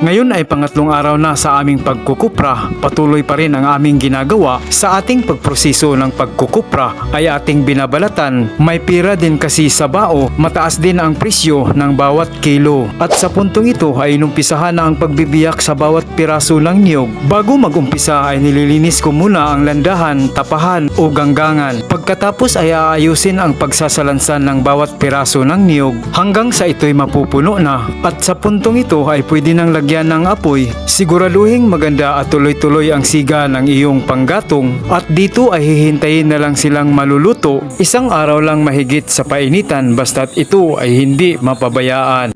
Ngayon ay pangatlong araw na sa aming pagkukupra. Patuloy pa rin ang aming ginagawa. Sa ating pagproseso ng pagkukupra ay ating binabalatan. May pira din kasi sa bao, mataas din ang presyo ng bawat kilo. At sa puntong ito ay inumpisahan na ang pagbibiyak sa bawat piraso ng niyog. Bago mag-umpisa ay nililinis ko muna ang landahan, tapahan o ganggangan. Pagkatapos ay aayusin ang pagsasalansan ng bawat piraso ng niyog hanggang sa ito'y mapupuno na. At sa puntong ito ay pwede nang lagyan ng apoy. Siguraduhin maganda at tuloy-tuloy ang siga ng iyong panggatong at dito ay hihintayin na lang silang maluluto. Isang araw lang mahigit sa painitan basta't ito ay hindi mapabayaan.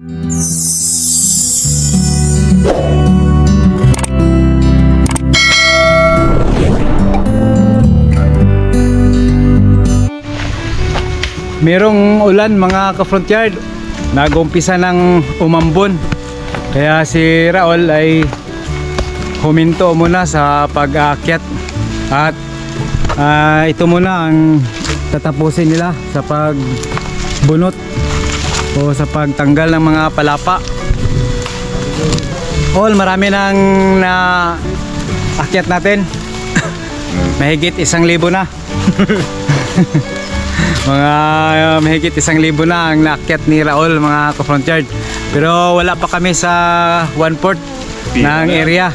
Merong ulan mga ka-front yard. Nag-umpisa ng umambon. Kaya si Raul ay huminto muna sa pag-aakyat. At ito muna ang tatapusin nila sa pagbunot o sa pagtanggal ng mga palapa. Marami nang naakyat natin. Mahigit 1,000 na. Mahigit 1,000 na ang naakyat ni Raul mga ka-front yard. Pero wala pa kami sa 1/4 ng area.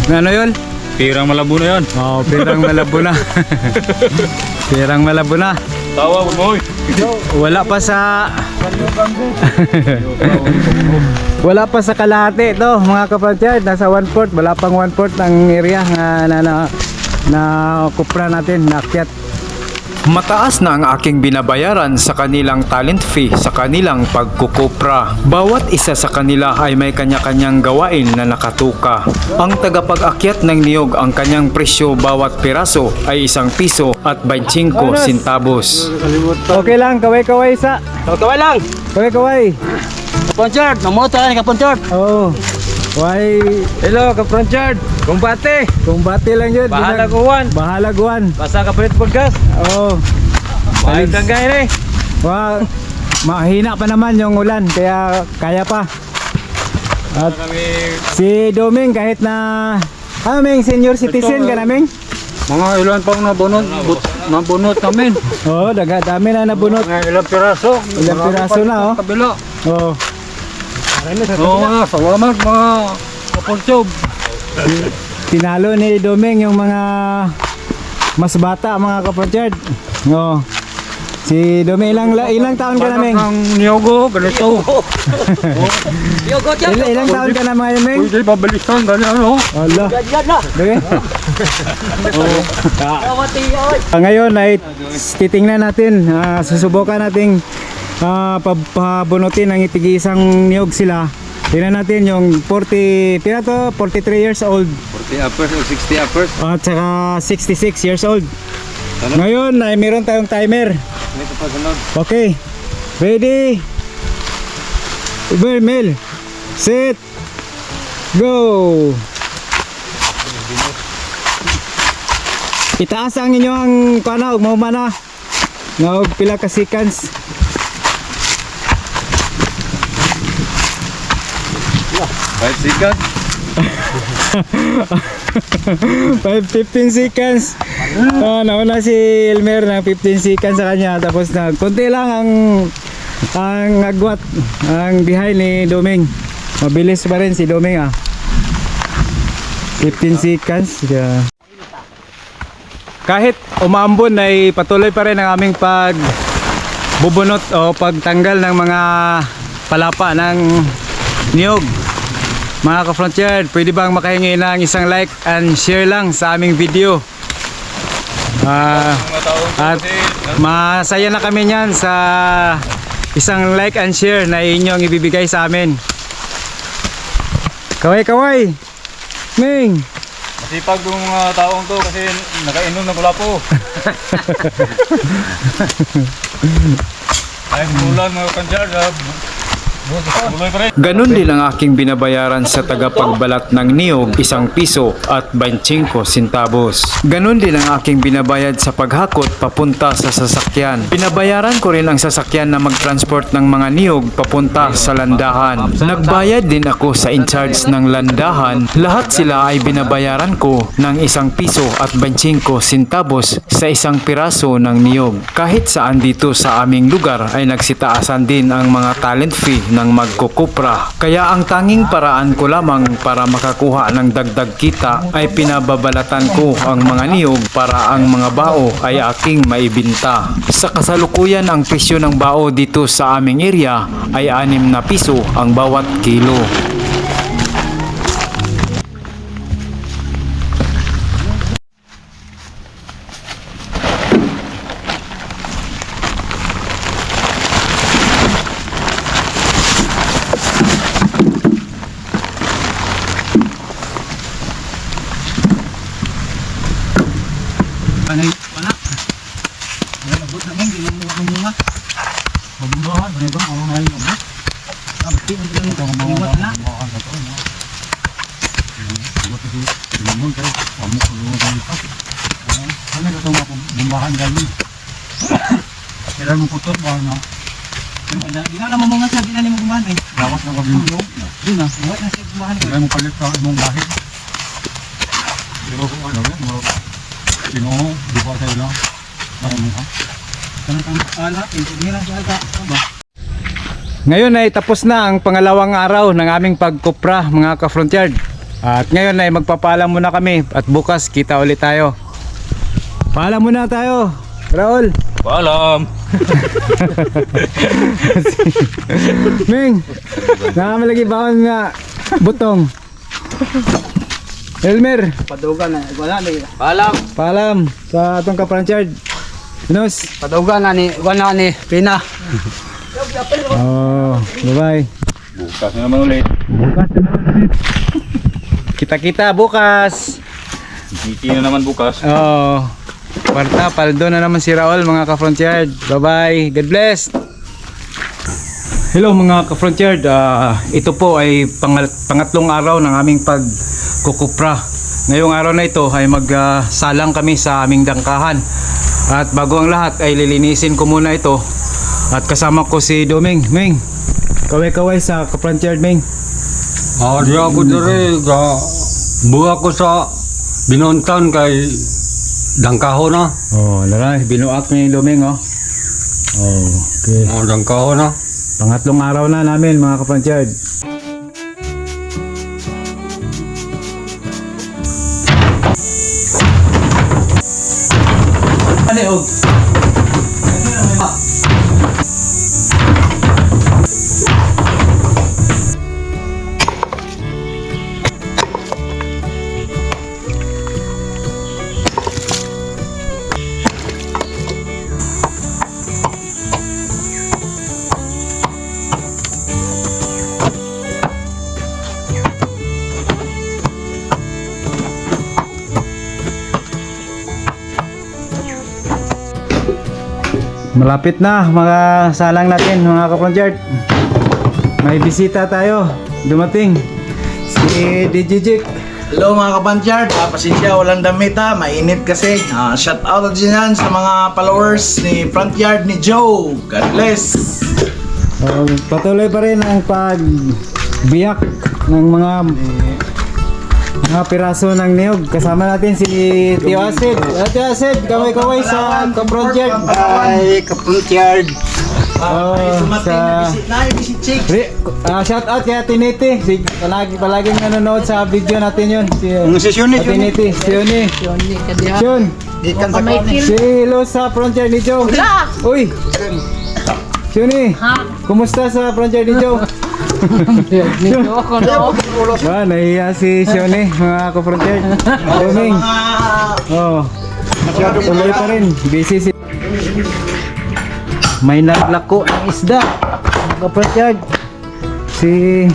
Ano yun? Pirang malabo na yan. Pirang malabo na. Pirang malabo na. Tawa mo. Wala pa sa wala pa sa kalahati to mga ka-front yard. Nasa 1/4. Wala pang 1/4 ang area na kupra natin, naakyat. Mataas na ang aking binabayaran sa kanilang talent fee sa kanilang pagkukupra. Bawat isa sa kanila ay may kanya-kanyang gawain na nakatuka. Ang tagapag-akyat ng niyog, ang kanyang presyo bawat piraso ay 1 piso at 25 centavos. Okay lang, kaway-kaway sa. Kaway lang. Kaway-kaway. Kapon chart, namoto ka ni kapon chart. Oo. Why? Hello, kapon chart. Kumbate. Kumbate lang yun. Bahala guwan. Bahala guwan. Basta ka palit podcast. Oo. Balik lang gaya eh. Mahina pa naman yung ulan kaya kaya pa. At si Doming kahit na Ming, senior citizen ka naming? Mga ilan pang nabunot namin. Oo, dami na nabunot. Mga ilang piraso. Ilang piraso na Kabila. Oo. Salamat mga kapon chart. Tinalo ni Doming yung mga mas bata mga kapatid. Oo. Si Doming ilang taon ka na, Ming? Ang niyogo, ganito. Ilang taon ka na mga Ming? Pwede pabalikan, ganyan no? Allah. Okay. Ngayon ay titingnan natin, susubukan nating pabunutin ng itig-isang niyog sila. Tingnan natin yung 43 years old. 40 uppers o 60 uppers. At saka 66 years old. Ngayon ay meron tayong timer. Okay. Ready? Mel. Set. Go. Itaas ang inyong kana ug maumana. Nga pila ka seconds. 5 seconds. 15 seconds. Nauna si Elmer ng 15 seconds sa kanya. Tapos na konti lang ang agwat, ang behind ni Doming. Mabilis pa rin si Doming 15 seconds. Kahit umaambon ay patuloy pa rin ang aming pagbubunot o pagtanggal ng mga palapa ng niyog. Mga ka-front yard, pwede bang makahingi ng isang like and share lang sa aming video? At masaya na kami niyan sa isang like and share na inyong ibibigay sa amin. Kaway-kaway! Ming! Masipag yung taong to kasi nakainom na pula po. Ay, bulan mga kanjar. Tuloy pa rin. Ganon din ang aking binabayaran sa tagapagbalat ng niyog, 1 piso at 25 centavos. Ganon din ang aking binabayad sa paghakot papunta sa sasakyan. Binabayaran ko rin ang sasakyan na mag-transport ng mga niyog papunta sa landahan. Nagbayad din ako sa in-charge ng landahan. Lahat sila ay binabayaran ko ng 1 piso at 25 centavos sa 1 piraso ng niyog. Kahit saan dito sa aming lugar ay nagsitaasan din ang mga talent fee ng magkukupra. Kaya ang tanging paraan ko lamang para makakuha ng dagdag kita ay pinababalatan ko ang mga niyog para ang mga bao ay aking maibinta. Sa kasalukuyan ang presyo ng bao dito sa aming area ay 6 na piso ang bawat kilo. Panay, wala. Wala, nabot naman, hindi mo mga. Mabubuhan, ano ba? Ako na yun. Bati, ano lang ito? Mabubuhan na. Ano ito mga bumbahan galing? Kailan mo putot ba na? Hindi na naman mga sabi na ni mo gumahan eh. Gawas na kabindo. Doon na, huwag na siya gumahan. Kailan mo palit sa mong bahit. Pero kung ano rin, sino, di ba tayo lang? Marami ha? Kanang alat, hindi lang siya ka. Ngayon ay tapos na ang pangalawang araw ng aming pagkupra mga ka-front yard. At ngayon ay magpapaalam muna kami at bukas kita ulit tayo. Paalam muna tayo, Raul. Paalam! Ming, nakamalagi ba nga butong? Elmer, Padugan na, wala ni. Alam, paalam sa atong ka-front yard. Pinos. padugan na ni, wala ni Pina. Oh, bye-bye. Bukas na naman ulit. Kita-kita bukas. Titi na naman bukas. Oh, kwarta, paldo na naman si Raul mga ka-front yard. Bye-bye. God bless. Hello mga ka-front yard. Ito po ay pangatlong araw ng aming pagkukupra. Ngayong araw na ito ay magsalang kami sa aming dangkahan. At bago ang lahat ay lilinisin ko muna ito. At kasama ko si Doming. Ming, kaway-kaway sa ka-front yard, Ming. Di ako diri buha ko sa binontan kay dangkaho na. Oh, laray, binuak ni Doming, oh. Oh, okay. Dangkaho na. Pangatlong araw na namin mga ka-front yard. Malapit na mga salang natin mga ka-front yard. May bisita tayo. Dumating si DJ Jik. Hello mga kapantyard, pasensya walang damit ha, mainit kasi. Shout out dyan sa mga followers ni Front Yard ni Joe. God bless. Patuloy pa rin ang pagbiyak ng mga piraso ng niyog. Kasama natin si Tio Acid. Tio Acid, kaway-kaway sa ka-front yard. Ay, kapuntyard. Sa shout out kay Tiniti. Palaging nanonood sa video natin yun. Si Shuni, Tiniti, Shuni. Shun. Ikan sa kone. Si Hilo sa front yard ni Joe. Uy. Shuni. Kumusta sa front yard ni Joe? Nahiya si Shuni, mga ka-front yard. Doming. Oh. Tuloy pa rin. Busy si may naglako ng isda ka-front yard si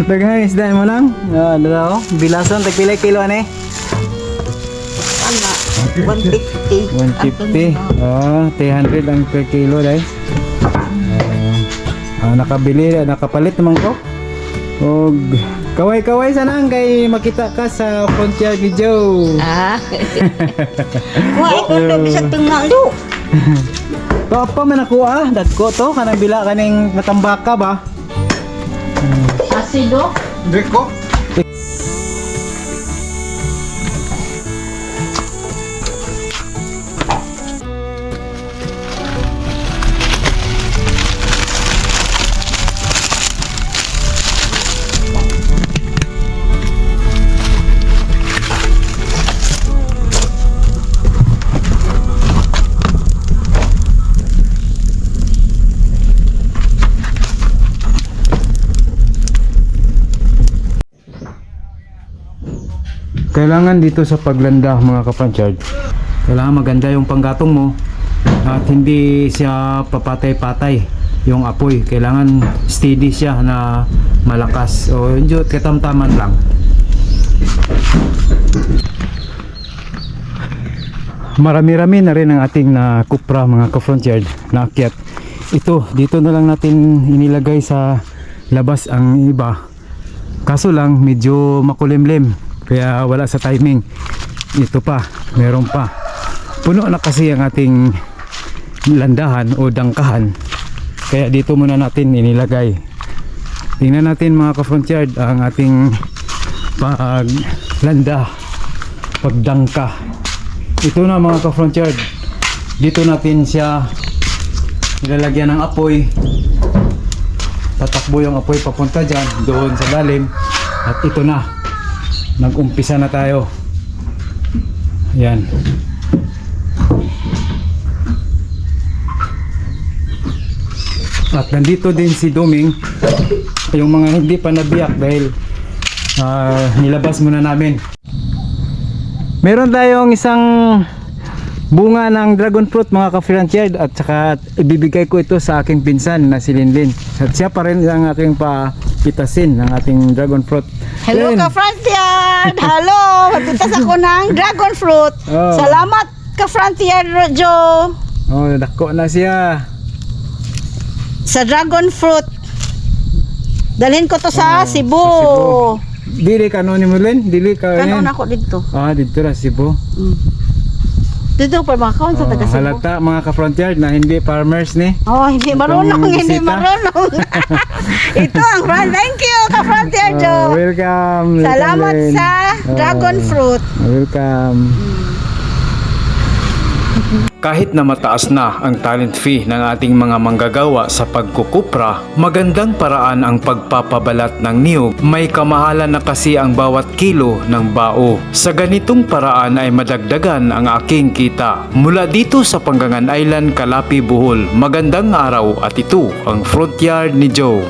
daghang isda mo lang dalaw bilason tagpilay kilo ane 150. 150 300 ang per kilo dai Nakapalit naman ko. Og kaway-kaway sana kay makita ka sa front yard ni Joe. Wah, ikaw na bisa tengalo. Papa man ako dagko to kanang bila kaning matambaka ba? Asido. Deko. Kailangan dito sa paglanda mga kapranchard, kailangan maganda yung panggatong mo at hindi siya papatay-patay yung apoy. Kailangan steady siya na malakas o medyo katamtaman lang. Marami-rami na rin ang ating na kupra mga kapranchard na akyat. Ito, dito na lang natin inilagay sa labas ang iba. Kaso lang medyo makulimlim. Kaya wala sa timing. Ito pa, meron pa. Puno na kasi ang ating landahan o dangkahan. Kaya dito muna natin inilagay. Tingnan natin mga ka-front yard ang ating paglanda, pagdangka. Ito na mga ka-front yard. Dito natin siya nilalagyan ng apoy. Tatakbo yung apoy papunta dyan, doon sa lalim. At ito na. Nag-umpisa na tayo. Yan. At nandito din si Doming. Yung mga hindi pa nabiyak dahil nilabas muna namin. Meron tayong isang bunga ng dragon fruit mga ka-front yard at saka ibibigay ko ito sa aking pinsan na si Linlin. At siya pa rin ang aking papitasin ng ating dragon fruit. Hello Lin. ka Frontier. Hello, magpitas ako ng dragon fruit. Oh. Salamat ka Frontier Joe. Oh, dako na siya. Sa dragon fruit. Dalhin ko to sa Cebu. Cebu. Dili ka ni mo Lin? Dili ka Kanon yan? ako dito. Dito na Cebu. Dito pa mga kaon sa taga Cebu. Halata mga ka-front yard na hindi farmers ni. Oh, hindi marunong, Itong hindi bisita. marunong. Ito ang front. Thank you ka Frontier Joe. Welcome. Salamat Lin. sa dragon fruit. Welcome. Kahit na mataas na ang talent fee ng ating mga manggagawa sa pagkukupra, magandang paraan ang pagpapabalat ng niyog. May kamahalan na kasi ang bawat kilo ng bao. Sa ganitong paraan ay madagdagan ang aking kita. Mula dito sa Panggangan Island, Calapi, Bohol, magandang araw at ito ang Front Yard ni Joe.